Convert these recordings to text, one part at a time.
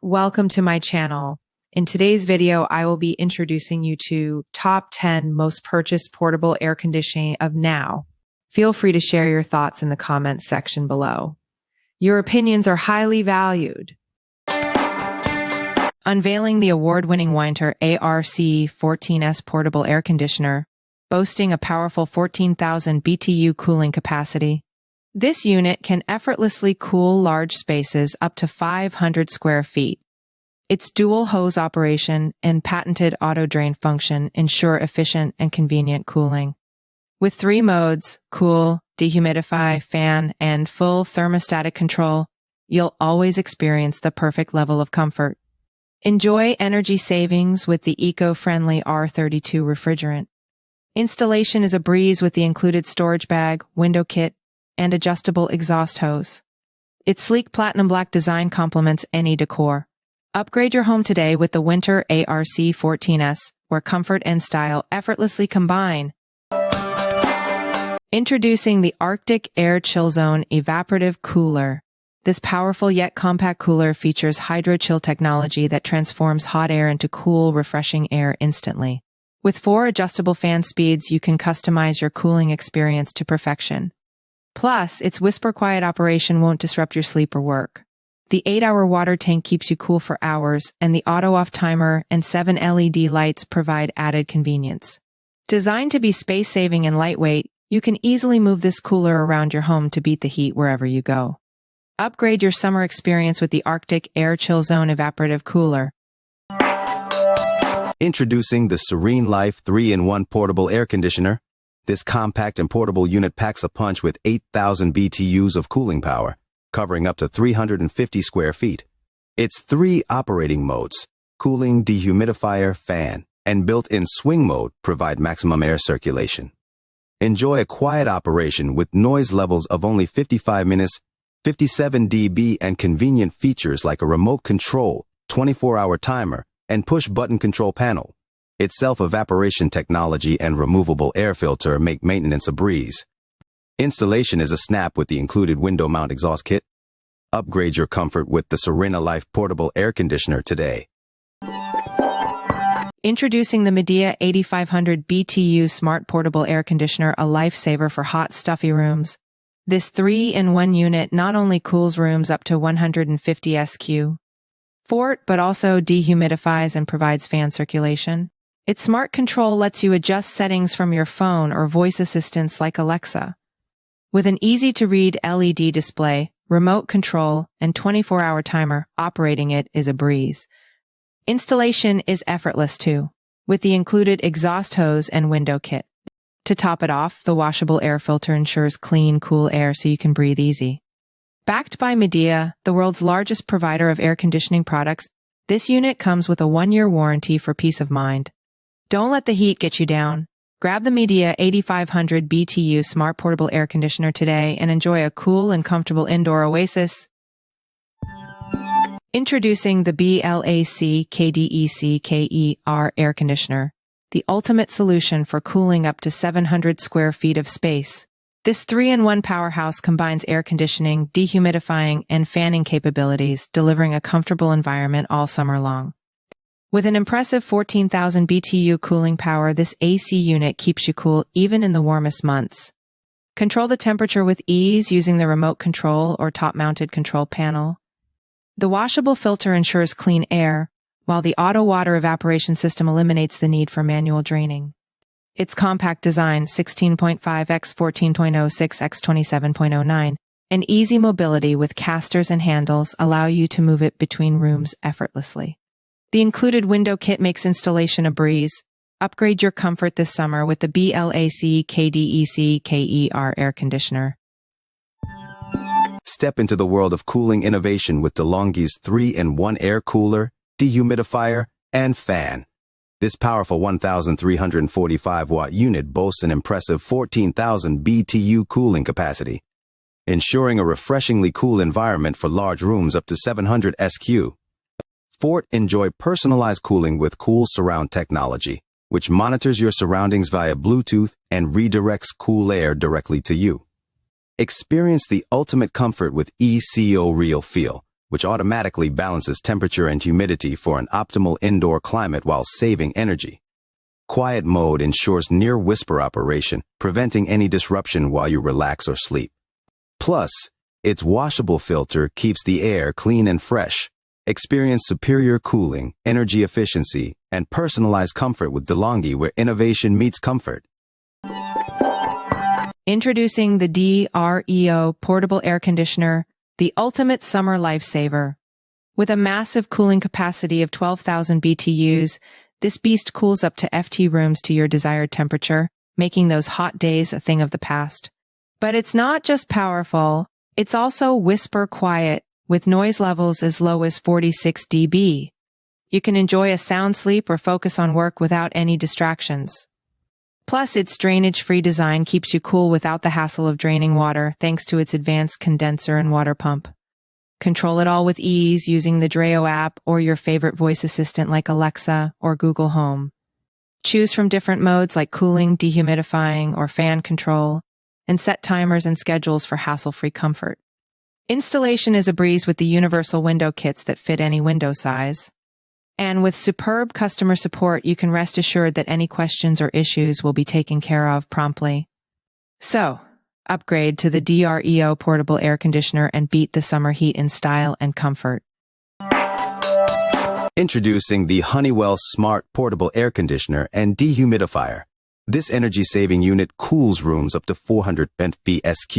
welcome to my channel. In today's video, I will be introducing you to top 10 most purchased portable air conditioning of now. Feel free to share your thoughts in the comments section below. Your opinions are highly valued. Unveiling the award-winning Whynter ARC14S portable air conditioner, boasting a powerful 14,000 BTU cooling capacity. This unit can effortlessly cool large spaces up to 500 square feet. Its dual hose operation and patented auto drain function ensure efficient and convenient cooling. With 3 modes, cool, dehumidify, fan, and full thermostatic control, you'll always experience the perfect level of comfort. Enjoy energy savings with the eco-friendly R32 refrigerant. Installation is a breeze with the included storage bag, window kit, and adjustable exhaust hose. Its sleek platinum black design complements any decor. Upgrade your home today with the Whynter ARC14S, where comfort and style effortlessly combine. Introducing the Arctic Air Chill Zone Evaporative Cooler. This powerful yet compact cooler features hydro-chill technology that transforms hot air into cool, refreshing air instantly. With 4 adjustable fan speeds, you can customize your cooling experience to perfection. Plus, its whisper-quiet operation won't disrupt your sleep or work. The 8-hour water tank keeps you cool for hours, and the auto-off timer and 7 LED lights provide added convenience. Designed to be space-saving and lightweight, you can easily move this cooler around your home to beat the heat wherever you go. Upgrade your summer experience with the Arctic Air Chill Zone Evaporative Cooler. Introducing the SereneLife 3-in-1 Portable Air Conditioner. This compact and portable unit packs a punch with 8,000 BTUs of cooling power, covering up to 350 square feet. Its 3 operating modes, cooling, dehumidifier, fan, and built-in swing mode provide maximum air circulation. Enjoy a quiet operation with noise levels of only 55 minutes, 57 dB, and convenient features like a remote control, 24-hour timer, and push-button control panel. Its self-evaporation technology and removable air filter make maintenance a breeze. Installation is a snap with the included window mount exhaust kit. Upgrade your comfort with the SereneLife portable air conditioner today. Introducing the Midea 8500 BTU Smart Portable Air Conditioner, a lifesaver for hot, stuffy rooms. This 3-in-1 unit not only cools rooms up to 150 SQ, but also dehumidifies and provides fan circulation. Its smart control lets you adjust settings from your phone or voice assistants like Alexa. With an easy-to-read LED display, remote control, and 24-hour timer, operating it is a breeze. Installation is effortless too, with the included exhaust hose and window kit. To top it off, the washable air filter ensures clean, cool air so you can breathe easy. Backed by Midea, the world's largest provider of air conditioning products, this unit comes with a 1-year warranty for peace of mind. Don't let the heat get you down. Grab the Midea 8500 BTU Smart Portable Air Conditioner today and enjoy a cool and comfortable indoor oasis. Introducing the BLAC KDCKR Air Conditioner, the ultimate solution for cooling up to 700 square feet of space. This 3-in-1 powerhouse combines air conditioning, dehumidifying, and fanning capabilities, delivering a comfortable environment all summer long. With an impressive 14,000 BTU cooling power, this AC unit keeps you cool even in the warmest months. Control the temperature with ease using the remote control or top-mounted control panel. The washable filter ensures clean air, while the auto water evaporation system eliminates the need for manual draining. Its compact design, 16.5 x 14.06 x 27.09, and easy mobility with casters and handles allow you to move it between rooms effortlessly. The included window kit makes installation a breeze. Upgrade your comfort this summer with the BLAC KDCKR air conditioner. Step into the world of cooling innovation with DeLongi's 3-in-1 air cooler, dehumidifier, and fan. This powerful 1,345-watt unit boasts an impressive 14,000 BTU cooling capacity, ensuring a refreshingly cool environment for large rooms up to 700 SQ. Enjoy personalized cooling with Cool Surround technology, which monitors your surroundings via Bluetooth and redirects cool air directly to you. Experience the ultimate comfort with ECO Real Feel, which automatically balances temperature and humidity for an optimal indoor climate while saving energy. Quiet mode ensures near whisper operation, preventing any disruption while you relax or sleep. Plus, its washable filter keeps the air clean and fresh. Experience superior cooling, energy efficiency, and personalized comfort with DeLongi, where innovation meets comfort. Introducing the DRO Portable Air Conditioner, the ultimate summer lifesaver. With a massive cooling capacity of 12,000 BTUs, this beast cools up to FT rooms to your desired temperature, making those hot days a thing of the past. But it's not just powerful, it's also whisper quiet, with noise levels as low as 46 dB. You can enjoy a sound sleep or focus on work without any distractions. Plus, its drainage-free design keeps you cool without the hassle of draining water, thanks to its advanced condenser and water pump. Control it all with ease using the Dreo app or your favorite voice assistant like Alexa or Google Home. Choose from different modes like cooling, dehumidifying, or fan control, and set timers and schedules for hassle-free comfort. Installation is a breeze with the universal window kits that fit any window size. And with superb customer support, you can rest assured that any questions or issues will be taken care of promptly. So, upgrade to the DRO Portable Air Conditioner and beat the summer heat in style and comfort. Introducing the Honeywell Smart Portable Air Conditioner and Dehumidifier. This energy-saving unit cools rooms up to 400 feet SQ.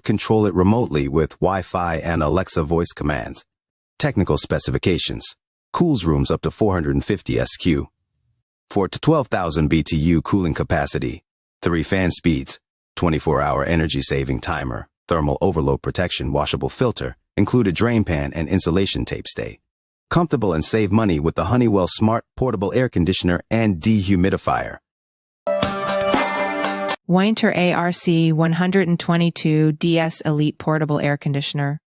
Control it remotely with Wi-Fi and Alexa voice commands. Technical specifications. Cools rooms up to 450 SQ. 4 to 12,000 BTU cooling capacity. 3 fan speeds. 24-hour energy-saving timer. Thermal overload protection washable filter. Included drain pan and insulation tape stay. Comfortable and save money with the Honeywell Smart Portable Air Conditioner and Dehumidifier. Whynter ARC 122 DS Elite Portable Air Conditioner.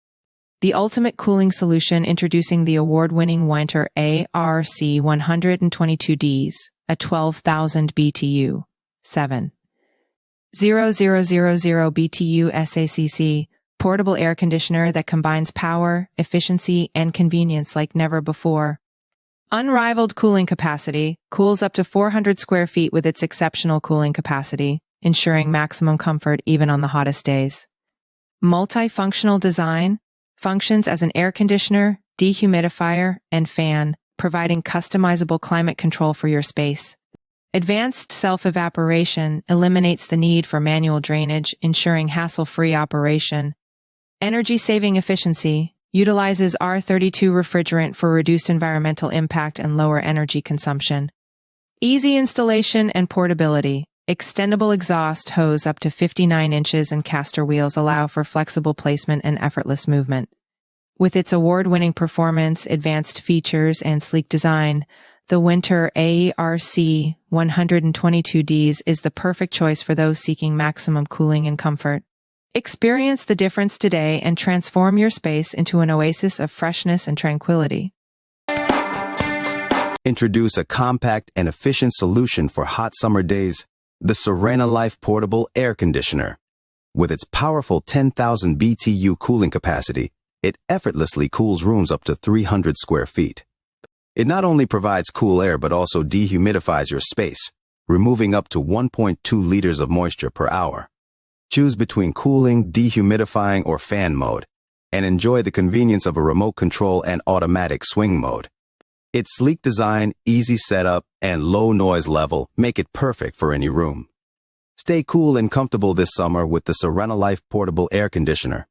The ultimate cooling solution, introducing the award-winning Whynter ARC 122Ds, a 12,000 BTU, 7,000 BTU SACC, portable air conditioner that combines power, efficiency, and convenience like never before. Unrivaled cooling capacity, cools up to 400 square feet with its exceptional cooling capacity, ensuring maximum comfort even on the hottest days. Multifunctional design, functions as an air conditioner, dehumidifier, and fan, providing customizable climate control for your space. Advanced self-evaporation eliminates the need for manual drainage, ensuring hassle-free operation. Energy-saving efficiency utilizes R32 refrigerant for reduced environmental impact and lower energy consumption. Easy installation and portability. Extendable exhaust hose up to 59 inches and caster wheels allow for flexible placement and effortless movement. With its award-winning performance, advanced features, and sleek design, the Whynter ARC 122Ds is the perfect choice for those seeking maximum cooling and comfort. Experience the difference today and transform your space into an oasis of freshness and tranquility. Introduce a compact and efficient solution for hot summer days. The SereneLife Portable Air Conditioner. With its powerful 10,000 BTU cooling capacity, it effortlessly cools rooms up to 300 square feet. It not only provides cool air but also dehumidifies your space, removing up to 1.2 liters of moisture per hour. Choose between cooling, dehumidifying, or fan mode, and enjoy the convenience of a remote control and automatic swing mode. Its sleek design, easy setup, and low noise level make it perfect for any room. Stay cool and comfortable this summer with the SereneLife Portable Air Conditioner.